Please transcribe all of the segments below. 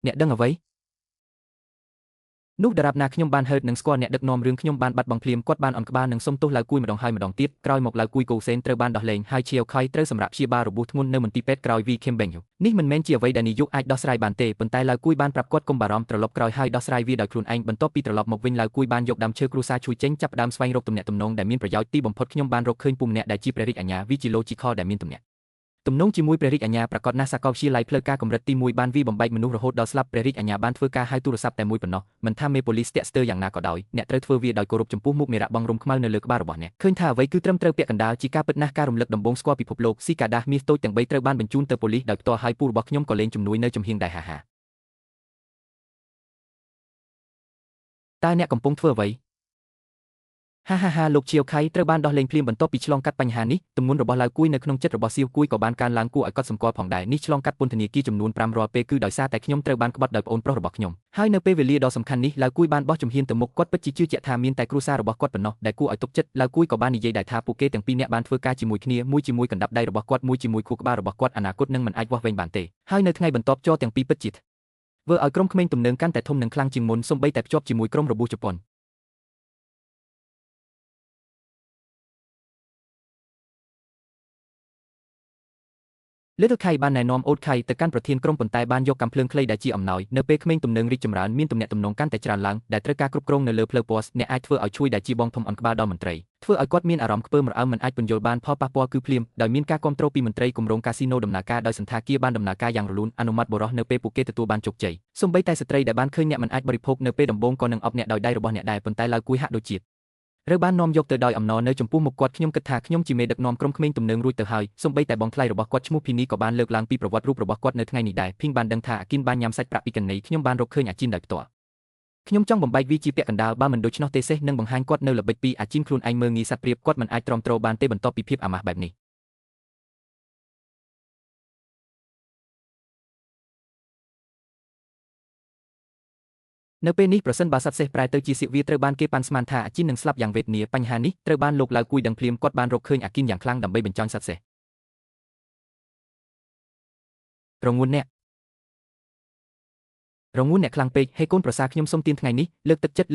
អ្នកដឹងអ្វីនោះដរាបណាខ្ញុំបានហឺតនឹងស្គាល់អ្នកដឹកនាំរឿងខ្ញុំបានបាត់បង់ភ្លាមគាត់បានអន់ក្បាលនឹងសុំទោសឡៅគួយម្ដងហើយម្ដងទៀតក្រោយមកឡៅគួយកូសេនត្រូវបានដោះលែងហើយឈៀវខៃត្រូវសម្រាប់ព្យាបាលរបួសធ្ងន់នៅមន្ទីរពេទ្យក្រោយវីខេមបេងនេះមិនមែនជាអ្វីដែលនាយកអាចដោះស្រាយបានទេប៉ុន្តែឡៅគួយបានប្រាប់គាត់កុំបារម្ភត្រឡប់ក្រោយហើយដោះស្រាយវាដោយខ្លួនឯងបន្ទាប់ពីត្រឡប់មកវិញឡៅគួយបានយកដើមឈើគ្រួសារជួយចេញចាប់ផ្ដើមស្វែងរកទំនាក់ទំនងដែលមានប្រយោជន៍ទីបំផុតខ្ញុំបានរកឃើញពូម្នាក់ដែលជាព្រះរាជអាជ្ញាវិជាឡូជីខលដែលមានទំនាក់ទំនងជាមួយព្រះរាជអាជ្ញាប្រកាសណាស់សាកលវិទ្យាល័យផ្លូវការកម្រិតទី1បានវាបំបែកមនុស្សរហូតដល់ស្លាប់ព្រះរាជអាជ្ញាបានធ្វើការហៅទូរស័ព្ទតែមួយប៉ុណ្ណោះមិនថាមេប៉ូលីសស្ទាក់ស្ទើរយ៉ាងណាក៏ដោយអ្នកត្រូវធ្វើវាដោយគោរពចំពោះមុខមេរៈបងរំខ្មៅនៅលើក្បាលរបស់អ្នកឃើញថាអ្វីគឺត្រឹមត្រូវពាក់កណ្ដាលជាការពិតណាស់ការរំលឹកដំបូងស្គាល់ពិភពលោកស៊ីកាដាសមាសតូចទាំង3ត្រូវបានបញ្ជូនទៅប៉ូលីសដោយផ្ទាល់ហើយពូរបស់ខ្ញុំក៏លេងជំនួយនៅចំហៀងដែរហាហាតើអ្នកកំពុងធ្វើអ្វីហាលោកជាវខៃត្រូវបានដោះលែងភ្លាមបន្ទាប់ពីឆ្លងកាត់បញ្ហានេះទម្ងន់របស់ឡៅគួយនៅក្នុងចិត្តរបស់សៀវគួយក៏បានកើនឡើងគួរឲ្យកត់សម្គាល់ផងដែរនេះឆ្លងកាត់ពន្ធនាគារចំនួន5រាល់ពេលគឺដោយសារតែខ្ញុំត្រូវបានក្បត់ដោយប្អូនប្រុសរបស់ខ្ញុំហើយនៅពេលវេលាដ៏សំខាន់នេះឡៅគួយបានបោះជំហានទៅមុខគាត់ពិតជាជឿជាក់ថាមានតែគ្រួសាររបស់គាត់ប៉ុណ្ណោះដែលគួរឲ្យទុកចិត្តឡៅគួយក៏បាននិយាយដែរថាពួកគេទាំងពីរនាក់បានធ្វើការជាមួយគ្នាមួយជាមួយកណ្ដាប់ដៃរបស់គាត់មួយជាមួយខួរក្បាលរបស់គាត់អនាគតនឹងមិនអាចវាស់វែងបានទេហើយនៅថ្ងៃបន្ទាប់ចោទាំងពីរពិតជាធ្វើឲ្យក្រុមក្មេងទំនើងកាន់តែធំនិងខ្លាំងជាងមុនសូម្បីតែភ្ជាប់ជាមួយក្រុមរបួសជប៉ុនLittle Kai បានណែនាំអូតខៃទៅកាន់ប្រធានក្រុមប៉ុន្តែបានយកកាំភ្លើងខ្លីដែលជាអំណោយនៅពេលក្មេងទំនើងរីកចម្រើនមានទំនាក់ទំនងកាន់តែច្រើនឡើងដែលត្រូវការគ្រប់គ្រងនៅលើផ្លូវព័ន្ធអ្នកអាចធ្វើឲ្យជួយដែលជាបងធំអន្តក្បាលដល់មន្ត្រីធ្វើឲ្យគាត់មានអារម្មណ៍ខ្ពើមរអើមមិនអាចពន្យល់បានផលប៉ះពាល់គឺភ្លាមដោយមានការគ្រប់គ្រងពីមន្ត្រីគម្រោងកាស៊ីណូដំណើរការដោយសន្តាគារបានដំណើរការយ៉ាងរលូនអនុម័តបុរសនៅពេលពួកគេទទួលបានជោគជ័យសូម្បីតែស្ត្រីដែលបានឃើញអ្នកមិនអាចបរិភោគនៅពេលដំបូងក៏នឹងអប់អ្នកដោយដៃរបស់អ្នកដែរប៉ុន្តែឡើយគួយហាក់ដូចជាត្រូវបាននាំយកទៅដោយអំណរនៅចំពោះមុខគាត់ខ្ញុំគិតថាខ្ញុំជាមេដឹកនាំក្រុមក្មេងទំនើងរួចទៅហើយសូម្បីតែបងថ្លៃរបស់គាត់ឈ្មោះភីនីក៏បានលើកឡើងពីប្រវត្តិរូបរបស់គាត់នៅថ្ងៃនេះដែរភីងបានដឹងថាអាគីនបានញ៉ាំសាច់ប្រាក់ពីកណីខ្ញុំបានរកឃើញអាជីនដោយផ្ទាល់ខ្ញុំចង់បំបែកវាជាពាក់កណ្ដាលបើមិនដូច្នោះទេសេះនឹងបង្ហាញគាត់នៅល្បិចពីអាជីនខ្លួនឯងមើងងាយសត្វព្រាបគាត់មិនអាចទ្រាំទ្របានទេបន្ទាប់ពីភាពអាម៉ាស់បែបនេះនៅពេលនេះប្រសិនបើសត្វសេះប្រែទៅជាសៀកវាត្រូវបានគេប៉ាន់ស្មានថាអាជីននឹងស្លាប់យ៉ាងវេទនាបញ្ហានេះត្រូវបានលោកឡៅគួយដឹងភ្លាមគាត់បានរកឃើញអាគីនយ៉ាងខ្លាំងដើម្បីបញ្ចុញសត្វសេះរងួនអ្នកខ្លាំងពេកហេកូនប្រសាខ្ញុំសុំទានថ្ងៃនេះលើកទឹកចិត្ត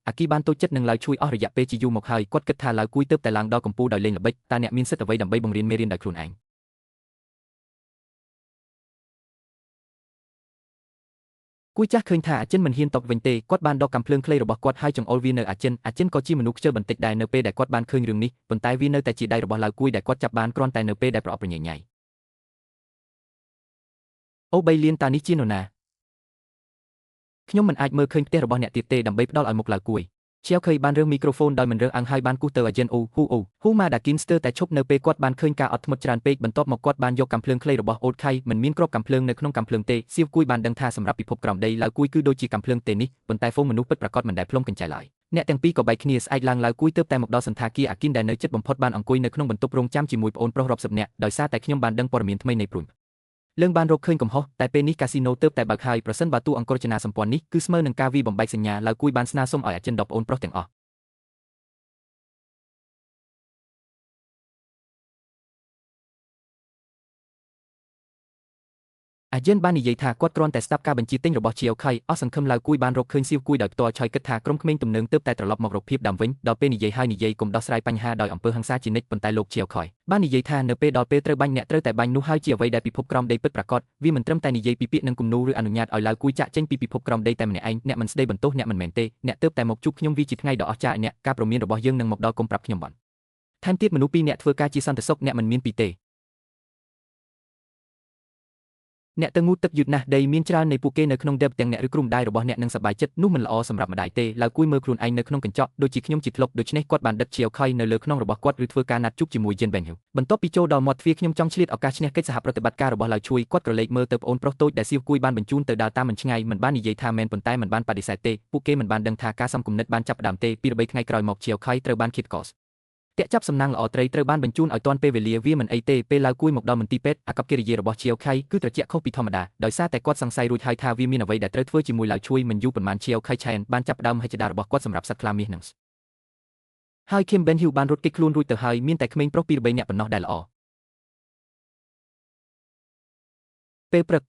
អាគីបានតូចចិត្តនឹងឡៅជួយអស់រយៈពេលជាយូរមកហើយគាត់គិតថាឡៅគួយទៅតែឡើងដល់កម្ពូលដោយលេងល្បិចតើអ្នកមានសិទ្ធិអ្វីដើម្បីបង្រៀនមេរៀនដោយខ្លួនឯងគួយចាស់ឃើញថាអាចិនមិនហ៊ានតបវិញទេគាត់បានដកកាំភ្លើងខ្លីរបស់គាត់ហើយចង្អុលវានៅអាចិនក៏ជាមនុស្សខ្ជិលបន្តិចដែរនៅពេលដែលគាត់បានឃើញរឿងនេះប៉ុន្តែវានៅតែជាដៃរបស់ឡៅគួយដែលគាត់ចាប់បានគ្រាន់តែនៅពេលដែលប្រអប់ប្រញ៉ៃញ៉ៃអូ3លានតើនេះជានរណាខ្ញុំមិនអាចមើលឃើញផ្ទះរបស់អ្នកទៀតទេដើម្បីផ្ដល់ឲ្យមុខឡៅគួយឈៀវខៃបានរើសមីក្រូហ្វូនដោយមិនរើសអើងហើយបានគូសទៅអាចិនហ៊ូម៉ាដាគីនស្ទើរតែឈប់នៅពេលគាត់បានឃើញការអត់ធ្មត់ច្រើនពេកបន្ទាប់មកគាត់បានយកកាំភ្លើងខ្លីរបស់អូតខៃមិនមានគ្រាប់កាំភ្លើងនៅក្នុងកាំភ្លើងទេសៀវគួយបានដឹងថាសម្រាប់ពិភពក្រោមដីឡៅគួយគឺដូចជាកាំភ្លើងទេនេះប៉ុន្តែហ្វូងមនុស្សពិតប្រាកដមិនដែលផ្លុំកញ្ចែឡើយអ្នកទាំងពីរក៏បែកគ្នាស្អែកឡើងឡៅគួយទើបតែមកដល់សន្តាគារអាគីនដែលនៅជិតបំផុតបានអង្គុយនៅក្នុងបន្ទប់រងចាំជាមួយប្អូនប្រុសរាប់សិបនាក់ដោយសារតែខ្ញុំបានដឹងព័ត៌មានថ្មីនៃព្រួញលើងបានរកឃើញកំហុសតែពេលនេះកាស៊ីណូទើបតែបើកហើយប្រសិនបើទូអង្គរចនាសម្ព័ន្ធនេះគឺស្មើនឹងការវាយបំបែកសញ្ញាឡៅគួយបានស្នើសុំឲ្យអាចិនដកប្អូនប្រុសទាំងអស់អាយិនបាននិយាយថាគាត់គ្រាន់តែស្ដាប់ការបញ្ជាទិញរបស់ជាវខៃអស់សង្ឃឹមឡៅគួយបានរកឃើញសៀវគួយដោយផ្ទាល់ឆយគិតថាក្រុមក្មេងទំនើងទើបតែត្រឡប់មករកភាពដើមវិញដល់ពេលនិយាយហើយនិយាយកុំដោះស្រាយបញ្ហាដោយអំពើហិង្សាជានិច្ចប៉ុន្តែលោកជាវខៃបាននិយាយថានៅពេលដល់ពេលត្រូវបាញ់អ្នកត្រូវតែបាញ់នោះហើយជាអ្វីដែលពិភពក្រោមដីពិតប្រាកដវាមិនត្រឹមតែនិយាយពីពាក្យនឹងគំនូរឬអនុញ្ញាតឲ្យឡៅគួយចាក់ចេញពីពិភពក្រោមដីតែម្នាក់ឯងអ្នកមិនស្ដីបន្ទោសអ្នកមិនមែនទេអ្នកទើបតែមកជួបខ្ញុំវាជាថ្ងៃដ៏អស្ចារ្យអ្នកការព្រមានរបស់យើងនឹងមកដល់កុំប្រាប់ខ្ញុំបានថែមទៀតមនុស្សពីរនាក់ធ្វើការជាសន្តិសុខអ្នកមិនមានពីទេអ្នកទៅងូតទឹកយឺតណាស់ដីមានច្រើននៃពួកគេនៅក្នុងដេបទាំងអ្នកឬគ្រូម្ដាយរបស់អ្នកនឹងសប្បាយចិត្តនោះមិនល្អសម្រាប់ម្ដាយទេឡៅគួយមើលខ្លួនឯងនៅក្នុងកញ្ចក់ដូចជាខ្ញុំជាធ្លុបដូច្នេះគាត់បានដឹកជាវខៃនៅលើខ្នងរបស់គាត់ឬធ្វើការណាត់ជួបជាមួយយិនបេងហ៊ូបន្ទាប់ពីចូលដល់មាត់ទ្វារខ្ញុំចង់ឆ្លៀតឱកាសឈ្នះកិច្ចសហប្រតិបត្តិការរបស់ឡៅជួយគាត់ក្រឡេកមើលទៅប្អូនប្រុសតូចដែលសៀវគួយបានបញ្ជូនទៅដើរតាមមិនឆ្ងាយមិនបាននិយាយថាមែនប៉ុន្តែមិនបានបដិសេធទេពួកគេមិនបានដឹងថាការសំគំនិតបានចាប់ផ្ដើមទេពី3ថ្ងៃក្រោយមកជាវខៃត្រូវបានឃាតកោសតាក់ចាប់សំណាងល្អត្រីត្រូវបានបញ្ជូនឲ្យទាន់ពេលវេលាវាមិនអីទេពេលឡៅគួយមកដល់មន្ទីរពេទ្យអាកប្បកិរិយារបស់ជាវខៃគឺត្រជាក់ខុសពីធម្មតាដោយសារតែគាត់សង្ស័យរួចហើយថាវាមានអ្វីដែលត្រូវធ្វើជាមួយឡៅជួយមិនយូរប៉ុន្មានជាវខៃឆែនបានចាប់ផ្ដើមហិច្ចតារបស់គាត់សម្រាប់សត្វខ្លាមាសនឹងហើយឃីមបេនហ៊ូបានរត់គេចខ្លួនរួចទៅហើយមានតែក្មេងប្រុសពីរបីនាក់ប៉ុណ្ណោះដែលល្អពេលព្រឹក